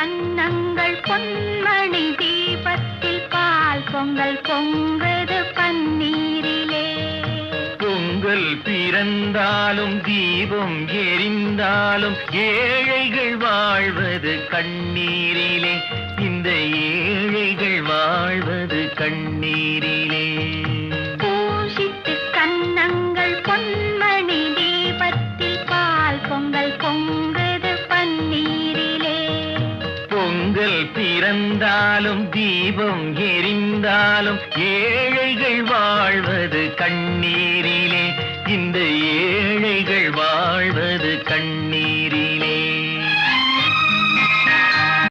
கன்னங்கள் பொன்மணி தீபத்தில் பால் பொங்கல் பொங்குது பன்னீரிலே. பொங்கல் பிறந்தாலும் தீபம் எரிந்தாலும் ஏழைகள் வாழ்வது கண்ணீரிலே. இந்த ஏழைகள் வாழ்வது கண்ணீரிலே. பூசித்து கன்னங்கள் பொன்மணி தீபத்தில் பால் பொங்கல் பொங்குது பன்னீரிலே. பொங்கல் பிறந்தாலும் தீபம் எரிந்தாலும் ஏழைகள் வாழ்வது கண்ணீரிலே. இந்த ஏழைகள் வாழ்வது கண்ணீரிலே.